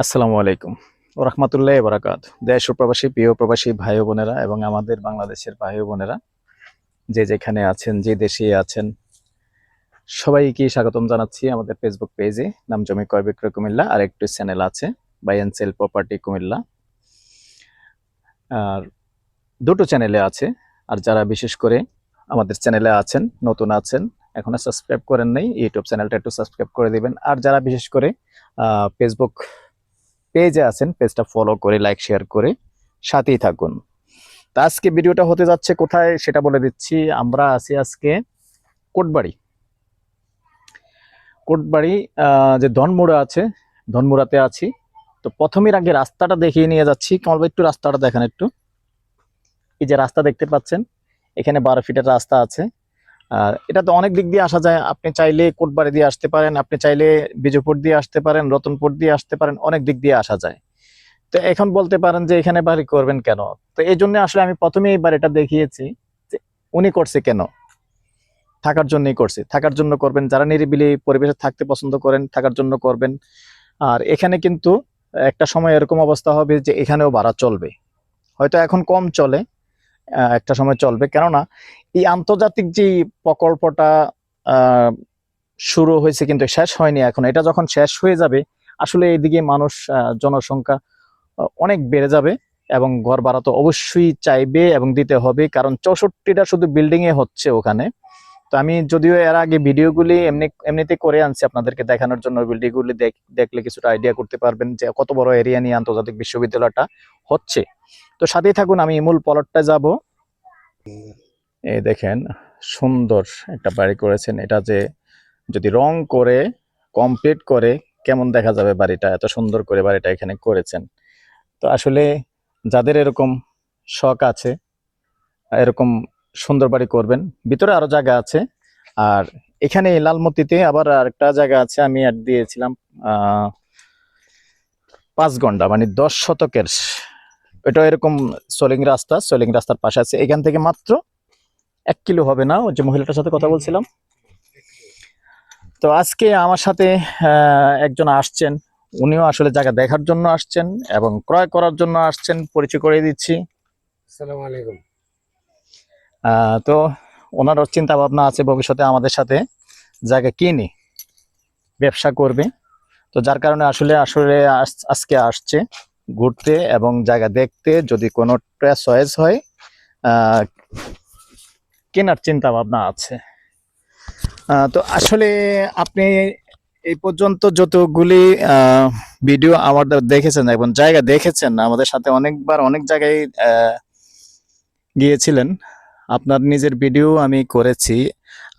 আসসালামু আলাইকুম ওয়া রাহমাতুল্লাহি ওয়া বারাকাতুহু। দেশ ও প্রবাসী প্রিয় প্রবাসী ভাই ও বোনেরা এবং আমাদের বাংলাদেশের ভাই ও বোনেরা যে যেখানে আছেন, যে দেশে আছেন, সবাইকে স্বাগতম জানাচ্ছি আমাদের ফেসবুক পেজে। নাম জমি ক্রয় বিক্রয় কুমিল্লা, আর একটি চ্যানেল আছে buy and sell property Comilla. আর দুটো চ্যানেলে আছে। আর যারা বিশেষ করে আমাদের চ্যানেলে আছেন, নতুন আছেন, এখনো সাবস্ক্রাইব করেন নাই, ইউটিউব চ্যানেলটা একটু সাবস্ক্রাইব করে দিবেন। আর যারা বিশেষ করে ফেসবুক পেজে আছেন, পেজটা ফলো করে লাইক শেয়ার করে সাথেই থাকুন। তা আজকে ভিডিওটা হতে যাচ্ছে কোথায় সেটা বলে দিচ্ছি। আমরা আছি আজকে কোটবাড়ি। কোটবাড়ি যে ধনমুড়া আছে, ধনমুড়াতে আছি। তো প্রথমের আগে রাস্তাটা দেখিয়ে নিয়ে যাচ্ছি। কমল ভাই একটু রাস্তাটা দেখান একটু। এই যে রাস্তা দেখতে পাচ্ছেন, এখানে 12 ফিটের রাস্তা আছে। আর এটা তো অনেক দিক দিয়ে আসা যায়। আপনি চাইলে কোটবাড়ি দিয়ে আসতে পারেন, আপনি চাইলে বিজয়পুর দিয়ে আসতে পারেন, রতনপুর দিয়ে আসতে পারেন, অনেক দিক দিয়ে আসা যায়। তো এখন বলতে পারেন যে এখানে বাড়ি করবেন কেন। তো এই জন্য আসলে আমি প্রথমেই এই বাড়িটা দেখিয়েছি যে উনি করছে কেন, থাকার জন্যই করছে। থাকার জন্য করবেন, যারা নিরিবিলি পরিবেশে থাকতে পছন্দ করেন থাকার জন্য করবেন। আর এখানে কিন্তু একটা সময় এরকম অবস্থা হবে যে এখানেও ভাড়া চলবে, হয়তো এখন কম চলে, একটা সময় চলবে। কেননা এই আন্তর্জাতিক যে প্রকল্পটা আহ, শুরু হয়েছে কিন্তু শেষ হয়নি এখন। এটা যখন শেষ হয়ে যাবে আসলে এইদিকে মানুষ, জনসংখ্যা অনেক বেড়ে যাবে এবং ঘর ভাড়া তো অবশ্যই চাইবে এবং দিতে হবে, কারণ 64টা শুধু বিল্ডিং এ হচ্ছে ওখানে। তো আমি যদিও এর আগে ভিডিওগুলি এমনিতে করে আনছি আপনাদেরকে দেখানোর জন্য। বিল্ডিংগুলি দেখলে কিছুটা আইডিয়া করতে পারবেন যে কত বড় এরিয়া নিয়ে আন্তর্জাতিক বিশ্ববিদ্যালয়টা হচ্ছে। তো সাথেই থাকুন, আমি মূল প্লটটা যাব। এই দেখেন, সুন্দর একটা বাড়ি করেছেন। এটা যে যদি রং করে কমপ্লিট করে কেমন দেখা যাবে বাড়িটা, এত সুন্দর করে বাড়িটা এখানে করেছেন। তো আসলে যাদের এরকম শখ আছে, এরকম সুন্দর বাড়ি করবেন, ভিতরে আরো জায়গা আছে। আর এখানে লালমতিতে আবার আরেকটা জায়গা আছে, আমি অ্যাড দিয়েছিলাম 5 ঘন্টা, মানে 10 শতকের। এটা এরকম সোলিং রাস্তা, সোলিং রাস্তার পাশে আছে। এখান থেকে মাত্র 1 কিলো হবে না, ওই যে মহিলাটার সাথে কথা বলছিলাম। তো আজকে আমার সাথে একজন আসছেন, উনিও আসলে জায়গা দেখার জন্য আসছেন এবং ক্রয় করার জন্য আসছেন। পরিচয় করে দিচ্ছি। আসসালামু আলাইকুম। তো ওনারও চিন্তা ভাবনা আছে ভবিষ্যতে আমাদের সাথে জায়গা কিনে ব্যবসা করবে। তো যার কারণে আসলে আসলে আজকে আসছে ঘুরতে এবং জায়গা দেখতে। যদি কোনো চয়েস হয়, আহ, কেনার চিন্তা ভাবনা আছে। তো আসলে আপনি এই পর্যন্ত যতগুলি ভিডিও আমাদের দেখেছেন এবং জায়গা দেখেছেন, আমাদের সাথে অনেকবার অনেক জায়গায় গিয়েছিলেন। আপনার নিজের ভিডিও আমি করেছি।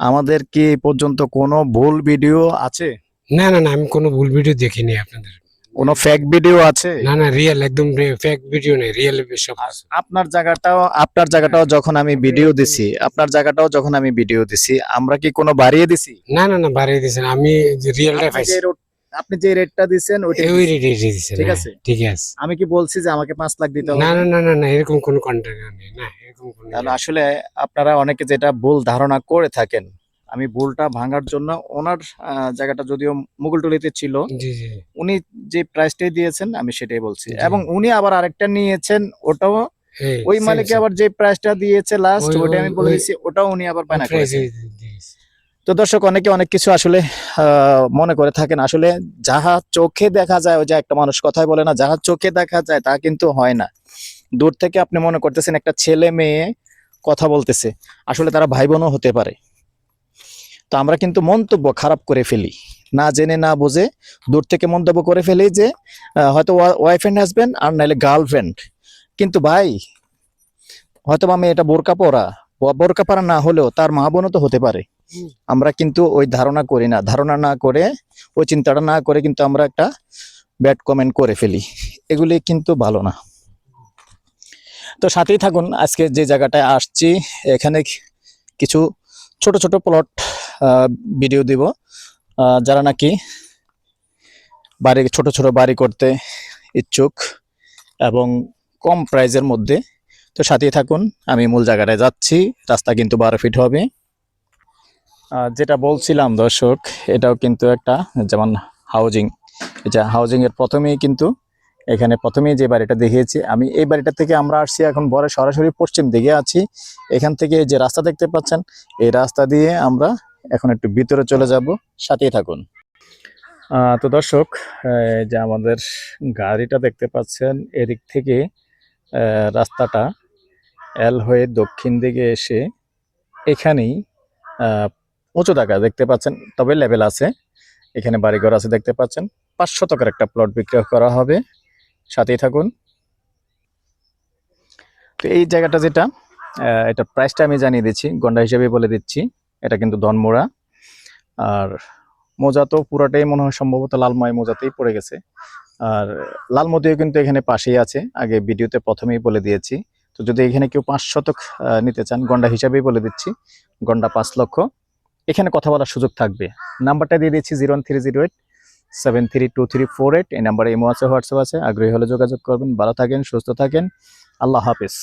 আমাদের কি এই পর্যন্ত কোনো ভুল ভিডিও আছে? না না না, আমি কোনো ভুল ভিডিও দেখিনি আপনাদের। কোনো ফেক ভিডিও আছে? না না, রিয়েল, একদম ফেক ভিডিও নেই, রিয়েল সব আর কিছু। আপনার জায়গাটাও যখন আমি ভিডিও দিছি, আপনার জায়গাটাও যখন আমি ভিডিও দিছি, আমরা কি কোনো বাড়িয়ে দিছি? না না না, বাড়িয়ে দিয়েছেন, আমি রিয়েলটাই আপনি যে পাইছি। আপনি যে রেটটা দিছেন ওইটাই ওই দিছি। রেটে দিয়েছেন, ঠিক হ্যাঁ আছে, ঠিক আছে। আমি কি বলছি যে আমাকে 5 লাখ দিতে না হবে? না না না না, এরকম কোনো কন্ট্রাক্ট নেই, না এরকম কোনো ইয়ে তাহলে নেই। আসলে আপনারা অনেকে যেটা ভুল ধারণা করে থাকেন, আমি ভুলটা ভাঙার জন্য ওনার জায়গাটা যদিও মুগলটুলিতে ছিল, জি জি উনি যে প্রাইসটাই দিয়েছেন আমি সেটাই বলছি। জি। এবং উনি আবার আরেকটা নিয়েছেন, ওটাও এই ওই সেম মালিক সেম, আবার যে প্রাইসটা দিয়েছে লাস্ট, ওই ওইটা ওই আমি বলে ওই দিচ্ছি, ওটাও উনি আবার ওই বায়না প্রাইসে করেছেন। দিয়েছে। তো দর্শক অনেকে অনেক কিছু আসলে মনে করে থাকেন। আসলে যাহা চোখে দেখা যায়, ওই যে একটা মানুষ কথাই বলে না, যাহা চোখে দেখা যায় তা কিন্তু হয় না। দূর থেকে আপনি মনে করতেছেন একটা ছেলে মেয়ে কথা বলতেছে, আসলে তারা ভাই বোনও হতে পারে। তো আমরা কিন্তু মন্তব্য খারাপ করে ফেলি, না জেনে না বুঝে দূর থেকে মন্তব্য করে ফেলি যে হয়তো ওয়াইফ এন্ড হাজবেন্ড আর নাহলে গার্লফ্রেন্ড। কিন্তু ভাই, হয়তো বা মেয়েটা বোরকা পরা, বোরকা পরা না হলেও তার মা বোনও তো হতে পারে। আমরা কিন্তু ওই ধারণা করি না, ধারণা না করে, ওই চিন্তাটা না করে কিন্তু আমরা একটা ব্যাড কমেন্ট করে ফেলি। এগুলি কিন্তু ভালো না। তো সাথেই থাকুন, আজকে যে জায়গাটায় আসছি এখানে কিছু ছোট ছোট প্লট ভিডিও দিব, যারা নাকি বাড়ি, ছোট ছোট বাড়ি করতে ইচ্ছুক এবং কম প্রাইজের মধ্যে। তো সাথেই থাকুন, আমি মূল জায়গাটায় যাচ্ছি। রাস্তা কিন্তু 12 ফিট হবে। যেটা বলছিলাম দর্শক, এটাও কিন্তু একটা যেমন হাউজিং এই যে হাউজিং এর প্রথমেই কিন্তু এখানে প্রথমেই যে বাড়িটা দেখিয়েছি আমি, এই বাড়িটা থেকে আমরা আসছি এখন বড় সরাসরি পশ্চিম দিকে আছি। এখান থেকে যে রাস্তা দেখতে পাচ্ছেন এই রাস্তা দিয়ে আমরা এখন একটু ভিতরে চলে যাব, সাথেই থাকুন। তো দর্শক, এই যে আমাদের গাড়িটা দেখতে পাচ্ছেন, এদিক থেকে রাস্তাটা এল হয়ে দক্ষিণ দিকে এসে এখানেই উঁচু জায়গা দেখতে পাচ্ছেন, তবে লেভেল আছে। এখানে বাড়িঘর আছে দেখতে পাচ্ছেন। 500 টাকার একটা প্লট বিক্রি করা হবে, সাথেই থাকুন। তো এই জায়গাটা যেটা, এটা প্রাইসটা আমি জানিয়ে দিচ্ছি, গন্ডা হিসেবে বলে দিচ্ছি। এটা কিন্তু ধনমোড়া, আর মোজা তো পুরাটাই মনে হয় সম্ভবত লালময় মোজাতেই পড়ে গেছে। আর লাল মতিও কিন্তু এখানে পাশেই আছে, আগে ভিডিওতে প্রথমেই বলে দিয়েছি। তো যদি এখানে কেউ 5 শতক নিতে চান, গন্ডা হিসাবেই বলে দিচ্ছি, গন্ডা 5 লক্ষ। এখানে কথা বলার সুযোগ থাকবে। নাম্বারটা দিয়ে দিচ্ছি 01308732348। এই নাম্বারে ইমো আছে, হোয়াটসঅ্যাপ আছে। আগ্রহী হলে যোগাযোগ করবেন। ভালো থাকেন, সুস্থ থাকেন, আল্লাহ হাফেজ।